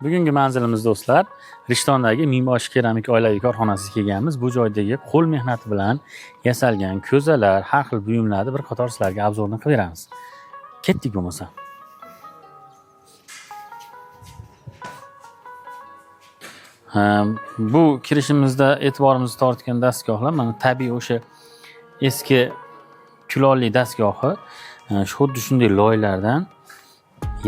Bugungi manzilimiz do'stlar, Rishtondagi Mingbosh keramik oilaviy korxonasiga kelganmiz. Bu joydagi qo'l mehnati bilan yasalgan ko'zalar, har xil buyumlarni bir qator sizlarga obzorni qilib beramiz. Ketdik bo'lmasa. Bu kirishimizda e'tiborimizni tortgan dastgohlar mana tabiiy o'sha eski kulolli dastgohi xuddi shunday loylardan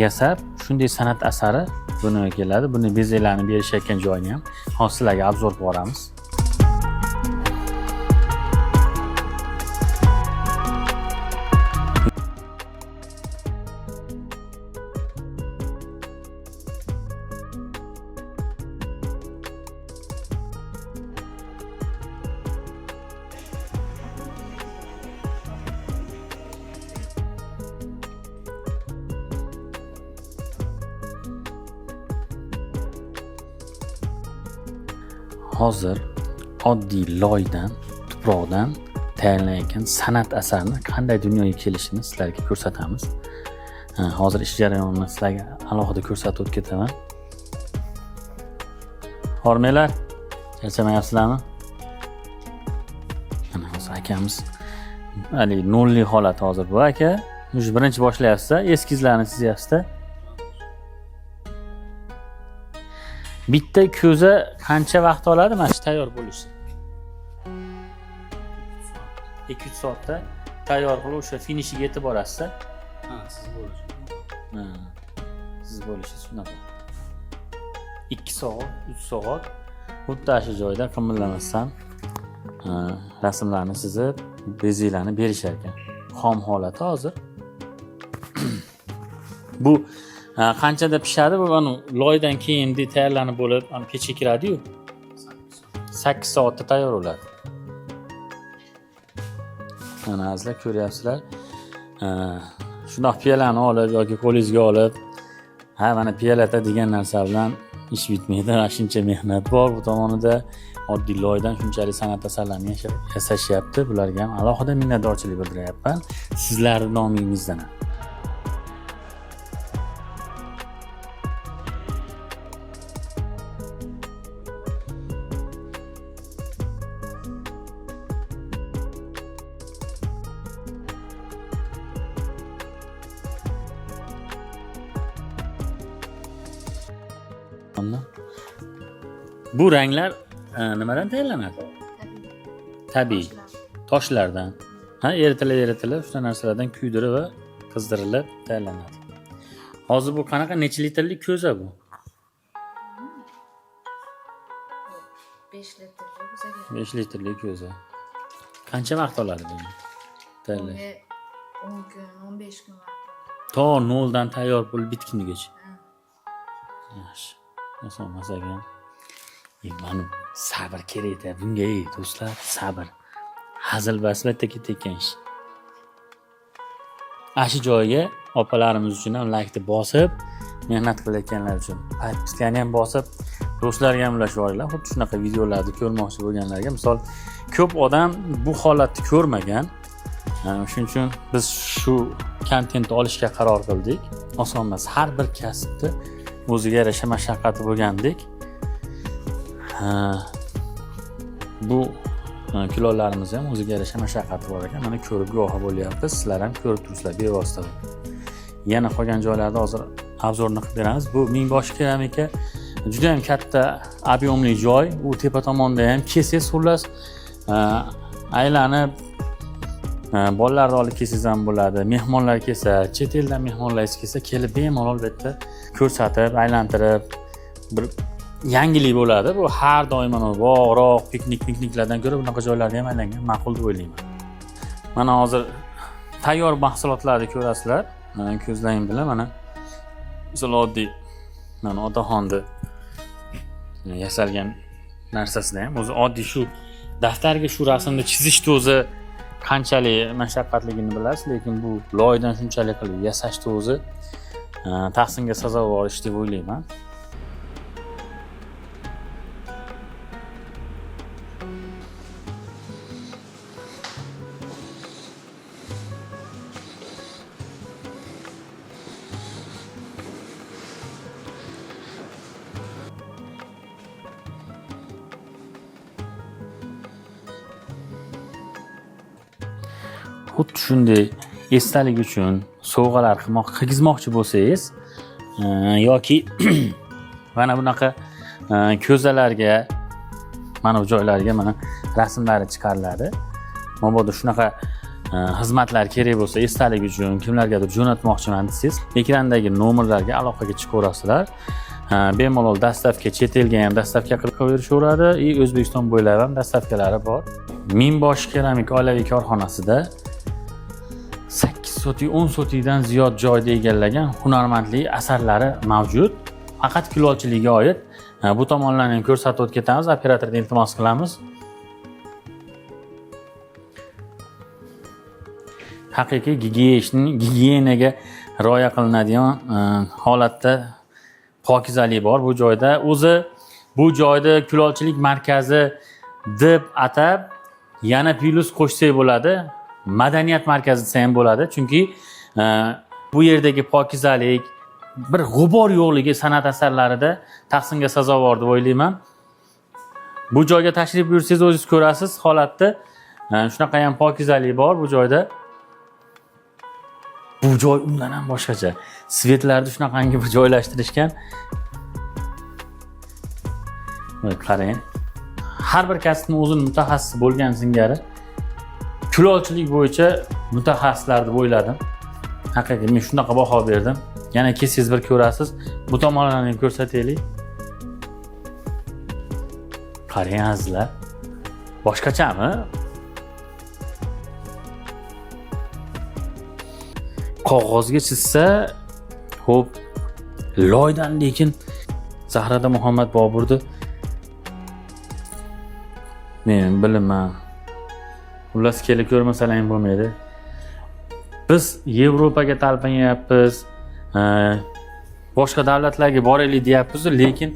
yasab, shunday san'at asari buni keladi. Buni bezalarni berishayotgan joyini ham hozir sizlarga obzor qilib boramiz. Hozir oddiy loydan, tuproqdan tayyorlangan san'at asarini qanday dunyoga kelishini sizlarga ko'rsatamiz. Hozir ish jarayonini sizlarga alohida ko'rsatib o'tib ketaman. Hormanglar, charchamayapsizlarmi? Mana hozir akamiz hali nolli holat hozir bu aka. O'sha birinchi boshlayapsiz, eskizlarni chizyapsiz. Bitta ko'za qancha vaqt oladi mana shu tayyor bo'lishi? 2-3 soatda tayyor qilib o'sha finishiga yetib borasiz. Ha, siz bo'lish. Siz bo'lishingiz shunaqa. 2 soat, 3 soat xuddi shu joyda qimirlamasdan rasmlarni chizib, bezaklarni berishar ekan. Xom holati hozir. Bu qanchada pishadi? Bu loydan keyin tayyorlanib bo'lib, pechga kiradi-yu. 8 soatda tayyor bo'ladi. Mana azizlar ko'ryapsizlar. Shundoq piyolani olib yoki qo'lingizga olib, mana piyolata degan narsa bilan ish bitmaydi. Shuncha mehnat bor bu tomonida. Oddiy loydan shunchalik san'at asarlarini yasashyapti. Bularga ham alohida minnatdorchilik bildiryapman. Sizlarning nomingizdan. Bu ranglar nimadan tayyorlanadi? Tabiiy. Toshlardan. Eritilib, o'sha narsalardan kuydirib va qizdirilib tayyorlanadi. Hozir bu qanaqa necha litrlik ko'za bu? 5 litrlik. 5 litrlik ko'za. Qancha vaqt oladi buni tayyorlash? 10 kun, 15 kun vaqt oladi. To noldan tayyor bo'lib bitgunigacha. Yaxshi. Oson emas ekan. Mana sabr kerak-da bunga, do'stlar, sabr. Hazil basbatda ketayotgan ish. Shu joyga opalarimiz uchun ham laykni bosib, mehnat qilayotganlar uchun podpiskani ham bosib, do'stlarga ham ulashib yuboringlar. Xuddi shunaqa videolarni ko'rmoqchi bo'lganlarga, misol ko'p odam bu holatni ko'rmagan. Shuning uchun biz shu kontentni olishga qaror qildik. Oson emas, har bir kasbni o'ziga yarasha mashaqqati bo'lgandek. Bu kulollarimiz ham o'ziga yarasha mashaqqati bor ekan. Mana ko'rib guvohi bo'lyapsiz. Sizlar ham ko'rib turibsizlar bevosita. Yana qolgan joylarda hozir obzorni qilib beramiz. Bu Mingbosh keramika juda ham katta ob'yomli joy. U tepa tomonda ham kesangiz, xullas aylanib bolalarni olib kelsangiz ham bo'ladi. Mehmonlar kelsa, chet eldan mehmonlaringiz kelsa, kelib bemalol bu yerda ko'rsatib, aylantirib bir yangilik bo'ladi. Bu har doim bog'roq, pikniklardan ko'ra bunaqa joylarda ham aylangan ma'qul deb o'ylayman. Mana hozir tayyor mahsulotlarni ko'rasizlar. Ko'zlaring bilan mana misol oddiy mana otaxonni yasalgan narsasida ham o'zi oddiy shu daftarga shu rasmni chizishni o'zi qanchalik mashaqqatligini bilasiz, lekin bu loydan shunchalik qilib yasashni o'zi tahsinga sazovor ish deb o'ylayman. xuddi shunday esdalik uchun sovg'alar qilgizmoqchi bo'lsangiz yoki mana bunaqa ko'zalarga mana bu joylarga mana rasmlari chiqariladi. Mabodo shunaqa xizmatlar kerak bo'lsa, esdalik uchun kimlargadir jo'natmoqchiman desangiz, ekrandagi nomerlarga aloqaga chiqaverasizlar. Bemalol dastavka, chet elga ham dastavka qilib qo'yaverishadi, O'zbekiston bo'ylab ham dastavkalari bor. Minbosh keramik oilaviy korxonasida 8 sotik, 10 sotikdan ziyod joyda egallagan hunarmandlik asarlari mavjud. Faqat kulolchilikka oid bu tomonlarni ham ko'rsatib o'tib ketamiz, operatordan iltimos qilamiz. Haqiqiy gigiyenaga rioya qilinadigan holatda pokizalik bor bu joyda. O'zi bu joyda kulolchilik markazi deb atab yana plus qo'shsak bo'ladi. Madaniyat markazi desa ham bo'ladi. Chunki bu yerdagi pokizalik, bir g'ubor yo'qligi san'at asarlarida tahsinga sazovor deb o'ylayman. Bu joyga tashrif buyursangiz o'zingiz ko'rasiz holatda. Shunaqa ham pokizalik bor bu joyda. Bu joy undan ham boshqacha. Svetlarni shunaqangi bir joylashtirishgan. Qarang. Har bir kasbning o'zining mutaxassisi bo'lgan singari kulolchilik bo'yicha mutaxassislar deb o'yladim. Haqiqiy men shunaqa baho berdim. Yana kelsangiz bir ko'rasiz. Bu tomonlarni ko'rsataylik. Qarang azizlar. Boshqachami? Qog'ozga chizsa, xo'p, loydan, lekin Zahrada Muhammad Boburni men bilaman. Xullas kelib ko'rmasalar ham bo'lmaydi. Biz Yevropaga talpinyapmiz, boshqa davlatlarga boraylik deyapmiz, lekin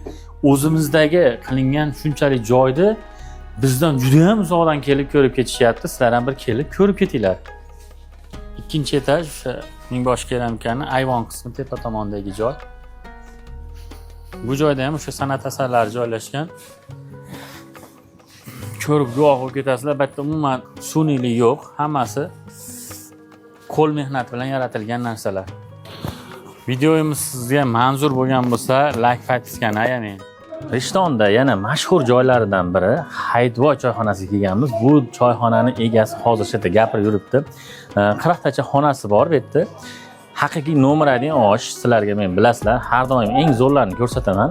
o'zimizdagi qilingan shunchalik joyni bizdan juda ham uzoqdan kelib ko'rib ketishyapti. Sizlar ham bir kelib ko'rib ketinglar. Ikkinchi etaj o'sha Minbosh keramikani ayvon qismi tepa tomondagi joy. Bu joyda ham o'sha san'at asarlari joylashgan. Ko'rib guvoh bo'lib ketasizlar. Bu yerda umuman sun'iylik yo'q. Hammasi qo'l mehnati bilan yaratilgan narsalar. Videomiz sizga manzur bo'lgan bo'lsa, like faktskani ayamang. Rishtonda yana mashhur joylaridan biri Hayitvoy choyxonasiga kelganmiz. Bu choyxonaning egasi hozir shu yerda gapirib yuribdi. 40 tacha xonasi bor bu yerda. Haqiqiy nomeradigan osh sizlarga men bilasizlar, har doim eng zo'rlarini ko'rsataman.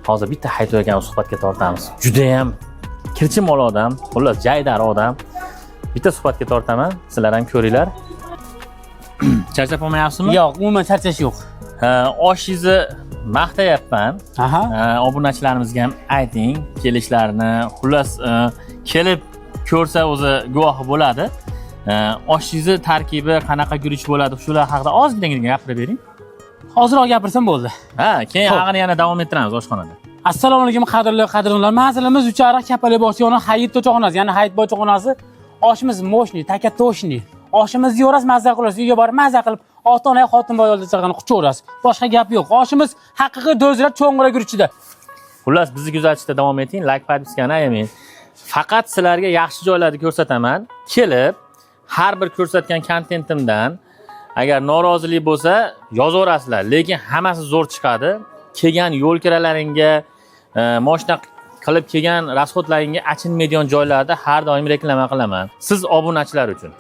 Hozir bitta Hayitvoy akani suhbatga tortamiz. Juda ham kirchimol odam, xullas jaydar odam. Bitta suhbatga tortaman, sizlar ham ko'ringlar. Charchab olmayapsizmi? Yo'q, umuman charchash yo'q. Oshingizni maqtayapman. Obunachilarimizga ham ayting kelishlarini. Xullas kelib ko'rsa o'zi guvohi bo'ladi. Oshingizni tarkibi qanaqa guruch bo'ladi? Shular haqida ozgina gapirib bering. Hozirroq gapirsam bo'ldi. Keyin haqini yana davom ettiramiz oshxonada. Assalomu alaykum qadrli qadrdonlar. Manzilimiz Uchariq Kapali Bosyoni Hayit choyxonasi, ya'ni Hayitboy choyxonasi. Oshimiz moshni, takatoshni. Oshimiz yeyverasiz, mazza qilasiz, uyga borib mazza qilib, ota-ona xotin-boy oldida chaqani quchaverasiz. Boshqa gap yo'q. Oshimiz haqiqiy do'zlab cho'ng'ira guruchida. Xullas bizni kuzatishda davom eting, like podpiskani ayamang. Faqat sizlarga yaxshi joylarni ko'rsataman. Kelib, har bir ko'rsatgan kontentimdan agar norozilik bo'lsa, yozaverasizlar, lekin hammasi zo'r chiqadi. Kelgan yo'l kiralaringga, mashina qilib kelgan rasxodlaringga achinmaydigan joylarda har doim reklama qilaman. Siz obunachilar uchun.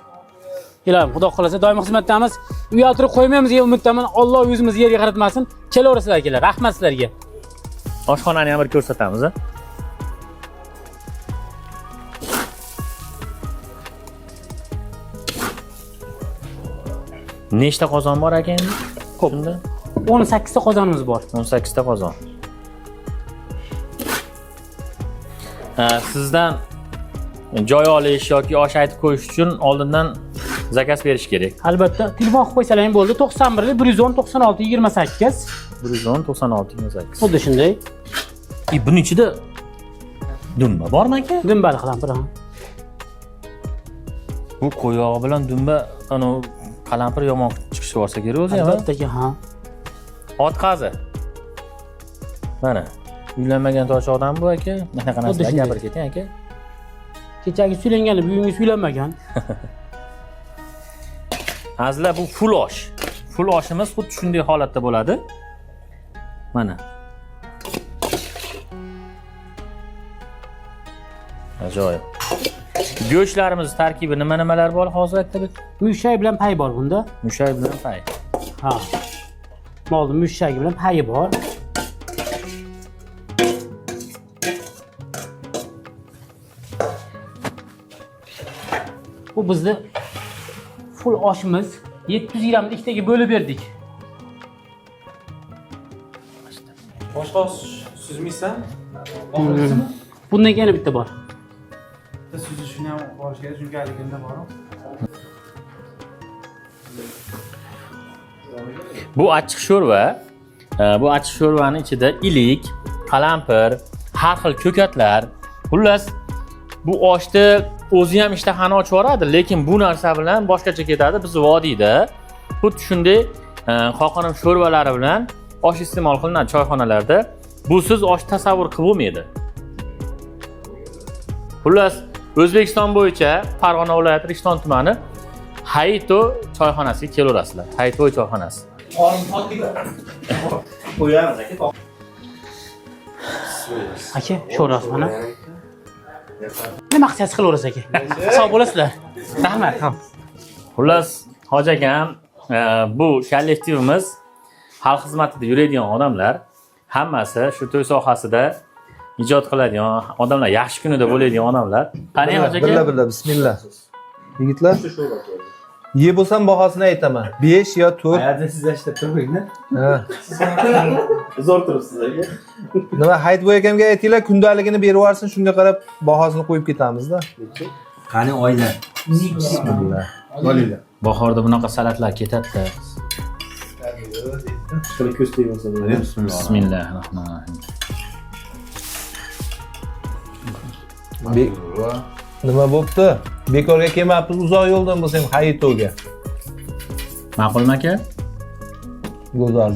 Ilohim, Xudo xolasa doim xizmatdamiz. Uyaltirib qo'ymaymiz degan umiddaman. Alloh yuzimizni yerga qaratmasin. Kelaverasizlar akalar. Rahmat sizlarga. Oshxonani ham bir ko'rsatamiz. Nechta qozon bor ekan? Ko'p. 18 ta qozonimiz bor. 18 ta qozon. Sizdan joy olish yoki osh aytib qo'yish uchun oldindan zakaz berish kerak. Albatta, telefon qilib qo'ysalar ham bo'ldi. 91 110 96 28. 110 96 28. Xuddi shunday. Buning ichida dumba bormi aka? Dumbali qalampir. Bu qo'yog'i bilan dumba ana qalampir yomon chiqishi bo'lsa kerak o'zi ham. Albatta, ha. Ot qazi. Mana uylanmagan tosh odam bu aka. Qanaqa narsalar gapirib keting aka. Kechagi suylanganlar, bugungi suylanmagan. Azizlar, bu full osh. Full oshimiz xuddi shunday holatda bo'ladi. Mana. Ajoyib. Go'shtlarimiz tarkibi nima-nimalar bor hozir aytib? Mushak bilan pay bor bunda. Mushak bilan pay. Ha. Molni mushagi bilan payi bor. Bu bizni full oshimiz 700 grammni ikkitaga bo'lib berdik. Boshqa suzmaysan? Bundan yana bitta bor. Suzishini ham olish kerak, chunki haligida bor. Bu achchiq sho'rva. Bu achchiq sho'rvaning ichida ilik, qalampir, har xil ko'katlar, xullas bu oshni o'zi ham ishtahani ochib yuboradi, lekin bu narsa bilan boshqacha ketadi. Biz vodiyda xuddi shunday qo'qonim sho'rvalari bilan osh iste'mol qilinadi choyxonalarda. Busiz osh tasavvur qilib bo'lmaydi. Xullas, O'zbekiston bo'yicha Farg'ona viloyati Rishton tumani Hayito choyxonasiga kelaverasizlar. Hayito choyxonasi. Qo'yamiz aka. Aka, sho'rasi mana. Nima maqsadsiz qilaverasiz aka? Sog' bo'lasizlar. Rahmat. Xullas, Hoji akam, bu kollektivimiz xalq xizmatida yuradigan odamlar, hammasi shu to'y sohasida ijod qiladigan odamlar, yaxshi kunida bo'ladigan odamlar. Qani Hoji aka? Billa, bismillah. Yigitlar. Ye bo'lsam bahosini aytaman. 5 yo 4. Qayerda siz ishlab turibsizmi? Ha. Zo'r turibsiz aka. Nima Hayitboy akamga aytinglar, kundaligini berib yuborsin, shunga qarab bahosini qo'yib ketamizda. Qani oylar. Bismillah. Bo'linglar. Bahorda bunaqa salatlar ketadi-da. Shuni ko'z tegmasa bo'ladi. Bismillahirrohmanirrohim. Nima bo'pti? Bekorga kelmabmiz, uzoq yo'ldan bo'lsa ham Hayitoga. Ma'qulmi aka? Go'zal.